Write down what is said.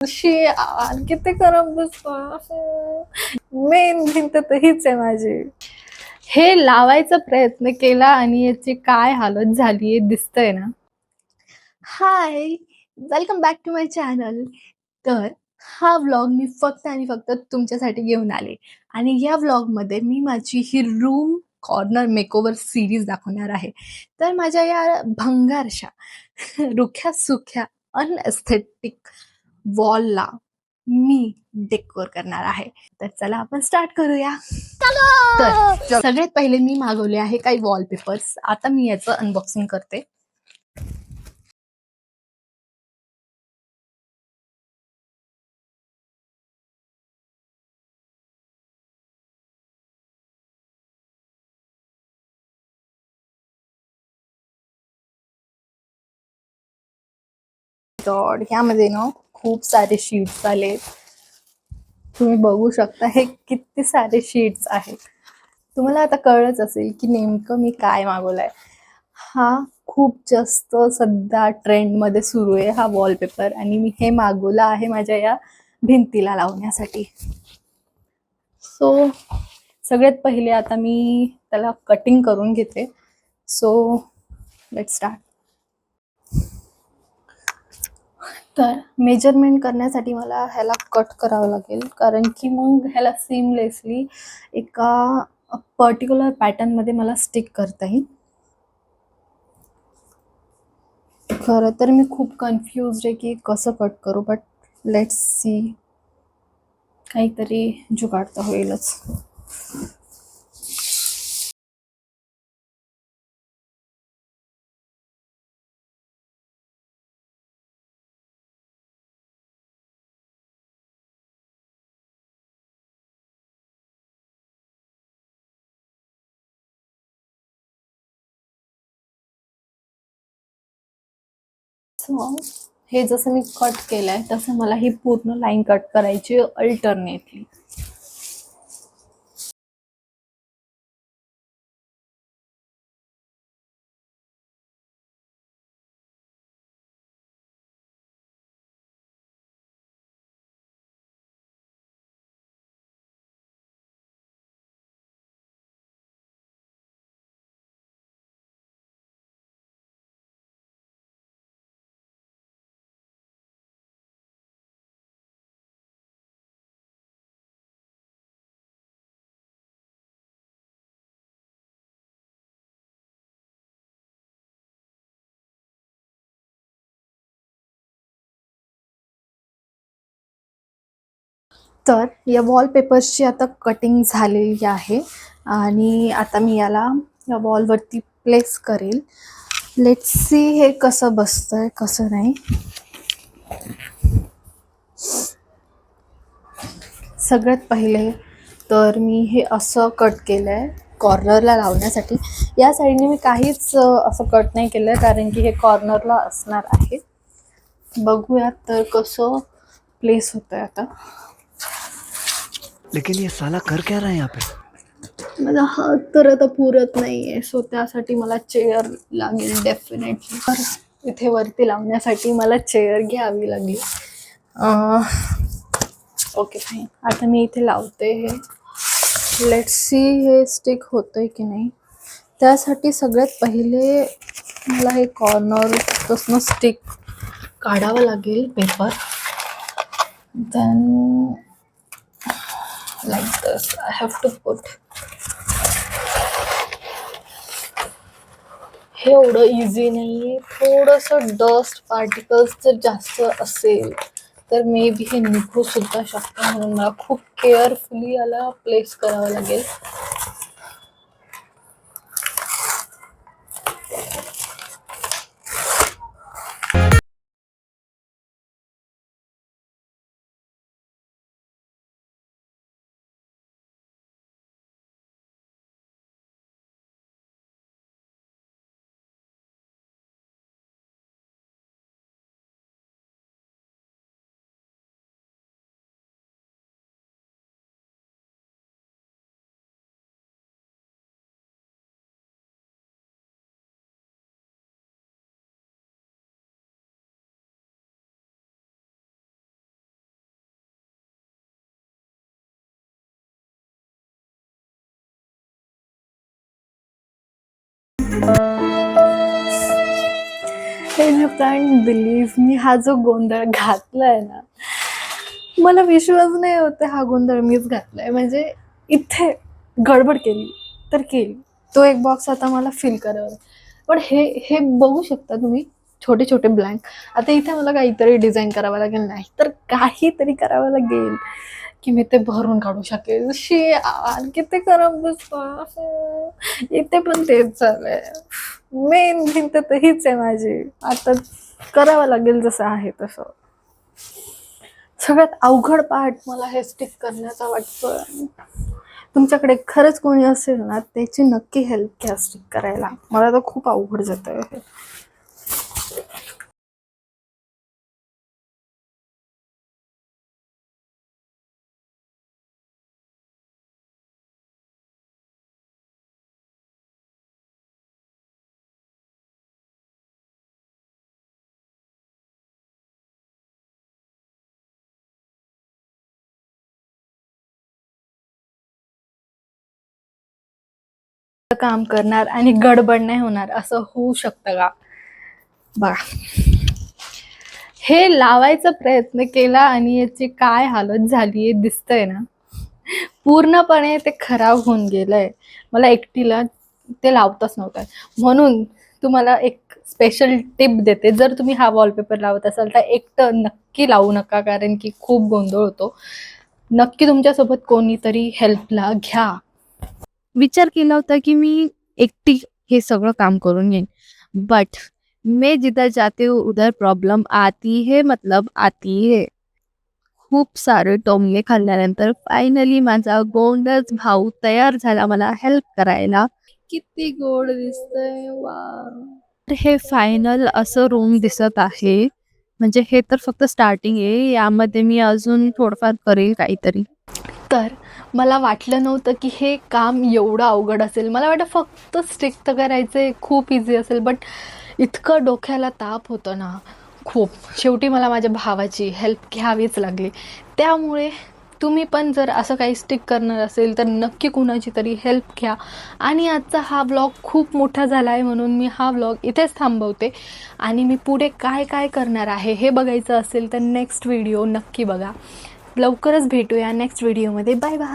किती करत बसतो. मेन भिंत तर हीच आहे माझी. हे लावायचा प्रयत्न केला आणि याची काय हालत झाली दिसतंय ना. Hi, welcome back to my channel. तर हा व्लॉग मी फक्त आणि फक्त तुमच्यासाठी घेऊन आले आणि या व्लॉगमध्ये मी माझी ही रूम कॉर्नर मेकओव्हर सिरीज दाखवणार आहे. तर माझ्या या भंगारशा रुख्या सुख्या अनएस्थेटिक वॉलला मी डेकोर करणार आहे. तर चला आपण स्टार्ट करूया. तर सगळ्यात पहिले मी मागवले आहे काही वॉलपेपर्स. आता मी याचं अनबॉक्सिंग करते. तर ह्यामध्ये ना खूप सारे शीट्स आले. तुम्ही बघू शकता हे किती सारे शीट्स आहेत. तुम्हाला आता कळलंच असेल की नेमकं मी काय मागवलंय. हा खूप जास्त सध्या ट्रेंडमध्ये सुरू आहे हा वॉलपेपर आणि मी हे मागवलं आहे माझ्या या भिंतीला लावण्यासाठी. सो सगळ्यात पहिले आता मी त्याला कटिंग करून घेते. So let's start. तर मेजरमेंट करण्यासाठी मला ह्याला कट करावं लागेल, कारण की मग ह्याला सीमलेसली एका पर्टिक्युलर पॅटर्नमध्ये मला स्टिक करता येईल. खरं तर मी खूप कन्फ्युज्ड आहे की कसं कट करू, बट लेट्स सी. काहीतरी जुगाड तर होईलच. सो हे जसं मी कट केलंय तसं मला ही पूर्ण लाईन कट करायची अल्टरनेटली. तर या वॉलपेपर्सची आता कटिंग झालेली आहे आणि आता मी याला या वॉलवरती प्लेस करेल. लेट्स सी हे कसं बसतंय कसं नाही. सगळ्यात पहिले तर मी हे असं कट केलं आहे कॉर्नरला लावण्यासाठी. या साईडने मी काहीच असं कट नाही केलं आहे, कारण की हे कॉर्नरला असणार आहे. बघूयात तर कसं प्लेस होतं आहे आता. लेकिन ये साला कर क्या रहा है यहाँ पे? माझा हात तर आता पुरत नाही आहे, सो त्यासाठी मला चेअर लागेल डेफिनेटली. तर इथे वरती लावण्यासाठी मला चेअर घ्यावी लागेल. Okay fine. आता मी इथे लावते हे. लेट्स सी हे स्टिक होतंय की नाही. त्यासाठी सगळ्यात पहिले मला हे कॉर्नरपासून स्टिक काढावं लागेल paper. Then like this I have to put. हे एवढं इझी नाही आहे. थोडंसं डस्ट पार्टिकल्स जर जास्त असेल तर मे बी हे निघू सुद्धा शकतं, म्हणून मला खूप केअरफुली याला प्लेस करावं लागेल. यू कॅन्ट बिलीव्ह मी हा जो गोंधळ घातलाय ना, मला विश्वास नाही होते हा गोंधळ मीच घातलाय. म्हणजे इथे गडबड केली तर केली. तो एक बॉक्स आता मला फिल करावा लागेल. पण हे हे बघू शकता तुम्ही, छोटे छोटे ब्लँक. आता इथे मला काहीतरी डिझाईन करावं लागेल, नाही तर काहीतरी करावं लागेल की मी ते भरून काढू शकेल. किती खराब दिसतं. इथे पण तेच चाललंय. मेन भिंत तर हीच आहे माझी. आता करावं लागेल जसं आहे तसं. सगळ्यात अवघड पार्ट मला हे स्टिक करण्याचा वाटतोय. तुमच्याकडे खरंच कोणी असेल ना, त्याची नक्की हेल्प घ्या स्टिक करायला. मला तर खूप अवघड जातंय हे. काम करणार आणि गडबड नाही होणार असं होऊ शकतं का? बघा, हे लावायचा प्रयत्न केला आणि याची काय हालत झालीये दिसतंय ना. पूर्णपणे ते खराब होऊन गेलंय. मला एकटीला ते लावताच नव्हतं. म्हणून तुम्हाला एक स्पेशल टिप देते. जर तुम्ही हा वॉलपेपर लावत असाल तर एकटं नक्की लावू नका, कारण की खूप गोंधळ होतो. नक्की तुमच्यासोबत कोणीतरी हेल्पला घ्या. विचार केला होता की मी एकटी हे सगळं काम करून घेईन, बट मैं जिधर जाती हूँ उधर प्रॉब्लम आती है, मतलब आती है. खूप सारे टोमणे खाल्ल्यानंतर फायनली माझा गोंडस भाऊ तयार झाला मला हेल्प करायला. किती गोड दिसतंय. वाव. तर हे फायनल असं रूम दिसत आहे. म्हणजे हे तर फक्त स्टार्टिंग आहे. यामध्ये मी अजून थोडंफार करेल काहीतरी. तर मला वाटलं नव्हतं की हे काम एवढं अवघड असेल. मला वाटतं फक्त स्टिक तर करायचे खूप इझी असेल, बट इतकं डोक्याला ताप होतं ना खूप. शेवटी मला माझ्या भावाची हेल्प घ्यावीच लागली. त्यामुळे तुम्ही पण जर असं काही स्टिक करणार असेल तर नक्की कुणाची तरी हेल्प घ्या. आणि आजचा हा व्लॉग खूप मोठा झाला आहे, म्हणून मी हा व्लॉग इथेच थांबवते. आणि मी पुढे काय काय करणार आहे हे बघायचं असेल तर नेक्स्ट व्हिडिओ नक्की बघा. लवकरच भेटूया नेक्स्ट व्हिडिओमध्ये. Bye bye.